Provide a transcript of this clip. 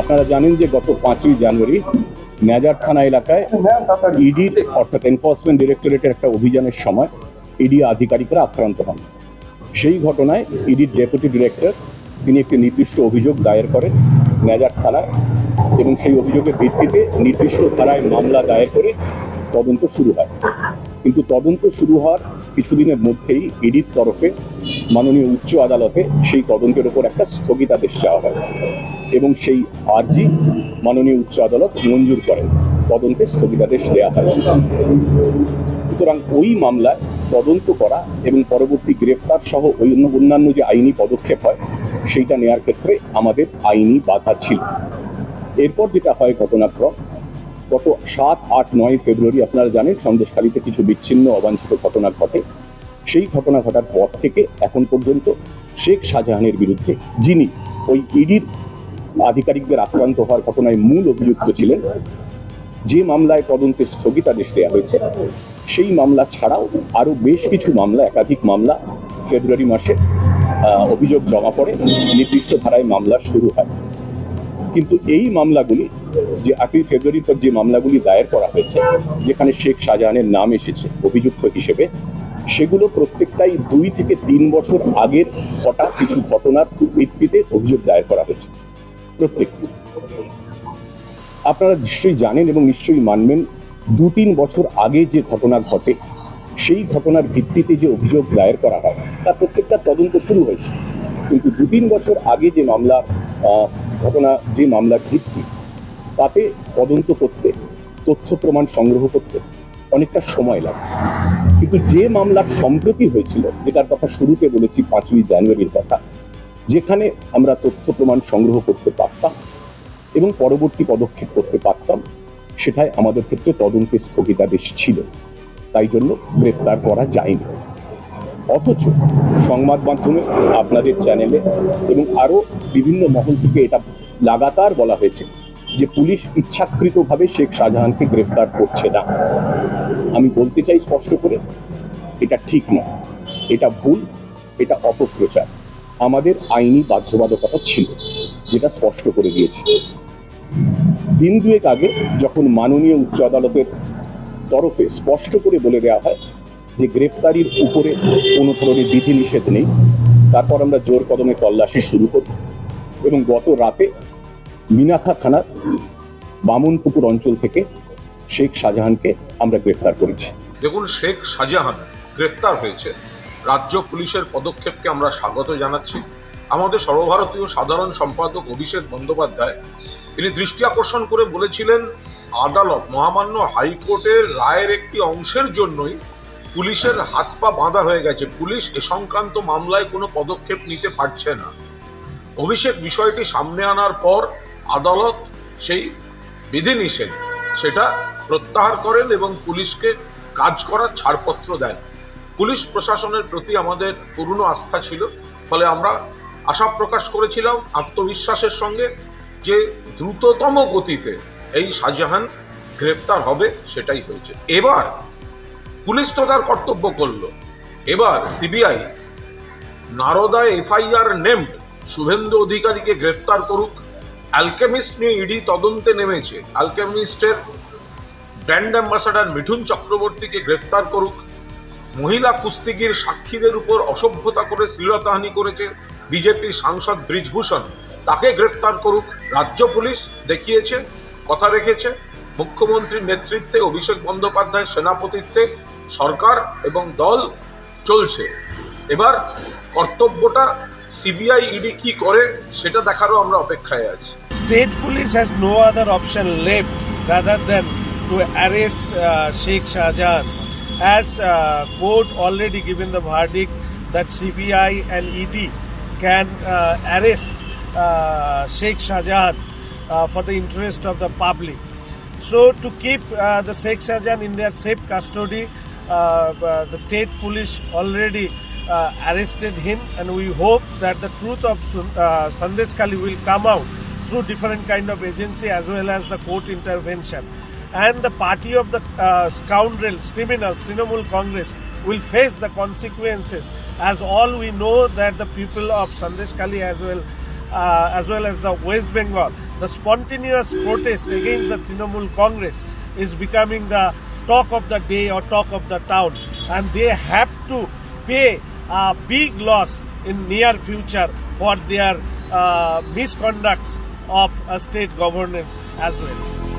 আপনারা জানেন যে গত 5ই জানুয়ারি নেজার থানা এলাকায় ইডি অর্থাৎ এনফোর্সমেন্ট ডিরেক্টরেটের একটা অভিযানের সময় ইডি আধিকারিকরা আক্রান্ত হন। সেই ঘটনায় ইডির ডেপুটি ডিরেক্টর তিনি একটি নির্দিষ্ট অভিযোগ দায়ের করেন নেজার থানায় এবং সেই অভিযোগের ভিত্তিতে নির্দিষ্ট ধারায় মামলা দায়ের করে তদন্ত শুরু হয়। কিন্তু তদন্ত শুরু হওয়ার কিছুদিনের মধ্যেই ইডির তরফে মাননীয় উচ্চ আদালতে সেই তদন্তের উপর একটা স্থগিতাদেশ চাওয়া হয় এবং সেই আর্জি মাননীয় উচ্চ আদালত মঞ্জুর করেন, তদন্তে স্থগিতাদেশ দেওয়া হয়। সুতরাং ওই মামলায় তদন্ত করা এবং পরবর্তী গ্রেফতার সহ অন্যান্য যে আইনি পদক্ষেপ হয় সেইটা নেওয়ার ক্ষেত্রে আমাদের আইনি বাধা ছিল। এরপর যেটা হয় ঘটনাক্রম, গত 7, 8, 9 ফেব্রুয়ারি আপনারা জানেন সন্দেশখালীতে কিছু বিচ্ছিন্ন অবাঞ্ছিত ঘটনা ঘটে। সেই ঘটনা ঘটার পর থেকে এখন পর্যন্ত শেখ শাহজাহানের বিরুদ্ধে, যিনি ওই ইডির আধিকারিকদের আক্রান্ত হওয়ার ঘটনায় মূল অভিযুক্ত ছিলেন, যে মামলায় তদন্তে স্থগিতাদেশ দেওয়া হয়েছে সেই মামলা ছাড়াও আরও বেশ কিছু মামলা, একাধিক মামলা ফেব্রুয়ারি মাসে অভিযোগ জমা পড়ে, নির্দিষ্ট ধারায় মামলা শুরু হয়। কিন্তু এই মামলাগুলি, যে 8ই ফেব্রুয়ারির পর যে মামলাগুলি দায়ের করা হয়েছে যেখানে শেখ শাহজাহানের নাম এসেছে অভিযুক্ত হিসেবে, সেগুলো প্রত্যেকটাই 2 থেকে 3 বছর আগের ঘটা কিছু ঘটনার ভিত্তিতে অভিযোগ দায়ের করা হয়েছে। প্রত্যেকটি আপনারা নিশ্চয়ই জানেন এবং নিশ্চয়ই মানবেন, 2-3 বছর আগে যে ঘটনা ঘটে সেই ঘটনার ভিত্তিতে যে অভিযোগ দায়ের করা হয় তার প্রত্যেকটা তদন্ত শুরু হয়েছে। কিন্তু 2-3 বছর আগে যে মামলা যে মামলার ভিত্তি, তাতে তদন্ত করতে, তথ্য প্রমাণ সংগ্রহ করতে অনেকটা সময় লাগে। কিন্তু যে মামলার সম্প্রতি হয়েছিল, যেটার কথা শুরুতে বলেছি 5ই জানুয়ারির কথা, যেখানে আমরা তথ্য প্রমাণ সংগ্রহ করতে পারতাম এবং পরবর্তী পদক্ষেপ করতে পারতাম, সেটাই আমাদের ক্ষেত্রে তদন্তে স্থগিতাদেশ ছিল, তাই জন্য গ্রেফতার করা যায়নি। অথচ সংবাদ মাধ্যমে, আপনাদের চ্যানেলে এবং আরও বিভিন্ন মহল থেকে এটা লাগাতার বলা হয়েছে যে পুলিশ ইচ্ছাকৃতভাবে শেখ শাহজাহানকে গ্রেফতার করছে না। আমি বলতে চাই স্পষ্ট করে, এটা ঠিক নয়, এটা ভুল, এটা অপপ্রচার। আমাদের আইনি বাধ্যবাধকতা ছিল, যেটা স্পষ্ট করে দিয়েছি। দিন 2 আগে যখন মাননীয় উচ্চ আদালতের তরফে স্পষ্ট করে বলে দেওয়া হয় যে গ্রেফতারির উপরে কোনো ধরনের বিধিনিষেধ নেই, তারপর আমরা জোর কদমে তল্লাশি শুরু করি এবং গত রাতে মিনাখা থানার বামনপুকুর অঞ্চল থেকে শেখ শাহজাহানকে আমরা গ্রেফতার করেছি। দেখুন, শেখ শাহজাহান গ্রেফতার হয়েছে, রাজ্য পুলিশের পদক্ষেপকে আমরা স্বাগত জানাচ্ছি। আমাদের সর্বভারতীয় সাধারণ সম্পাদক অভিষেক বন্দ্যোপাধ্যায় তিনি দৃষ্টি আকর্ষণ করে বলেছিলেন, আদালত, মহামান্য হাইকোর্টের রায়ের একটি অংশের জন্যই পুলিশের হাত পা বাঁধা হয়ে গেছে, পুলিশ এ সংক্রান্ত মামলায় কোনো পদক্ষেপ নিতে পারছে না। অভিষেক বিষয়টি সামনে আনার পর আদালত সেই বিধিনিষেধ সেটা প্রত্যাহার করেন এবং পুলিশকে কাজ করার ছাড়পত্র দেন। পুলিশ প্রশাসনের প্রতি আমাদের পূর্ণ আস্থা ছিল, ফলে আমরা আশা প্রকাশ করেছিলাম আত্মবিশ্বাসের সঙ্গে যে দ্রুততম গতিতে এই শাহজাহান গ্রেফতার হবে, সেটাই হয়েছে। এবার পুলিশ তো তার কর্তব্য করলো, এবার সিবিআই নারদায় এফআইআর নেমড শুভেন্দু অধিকারীকে গ্রেফতার করুক। অ্যালকেমিস্ট নিয়ে ইডি তদন্তে নেমেছে, অ্যালকেমিস্টের ব্র্যান্ড অ্যাম্বাসাডার মিঠুন চক্রবর্তীকে গ্রেফতার করুক। মহিলা কুস্তিগির সাক্ষীদের উপর অসভ্যতা করে শ্লীলতাহানি করেছে বিজেপির সাংসদ ব্রিজভূষণ, তাকে গ্রেফতার করুক। রাজ্য পুলিশ দেখিয়েছে, কথা রেখেছে। মুখ্যমন্ত্রীর নেতৃত্বে, অভিষেক বন্দ্যোপাধ্যায়ের সেনাপতিত্বে সরকার এবং দল চলছে। এবার কর্তব্যটা সিবিআই ইডি কি করে সেটা দেখারও আমরা অপেক্ষায় আছি। State police has no other option left rather than to arrest Sheikh Shahjahan, as court already given the verdict that CBI and ED can arrest Sheikh Shahjahan for the interest of the public. So to keep the Sheikh Shahjahan in their safe custody, the state police already arrested him, and we hope that the truth of Sandeshkhali will come out through different kind of agency as well as the court intervention. And the party of the scoundrels, criminals, Trinamool Congress will face the consequences, as all we know that the people of Sandeshkhali as well as the West Bengal, the spontaneous protest against the Trinamool Congress is becoming the talk of the day or talk of the town, and they have to pay a big loss in near future for their misconducts of state governance as well.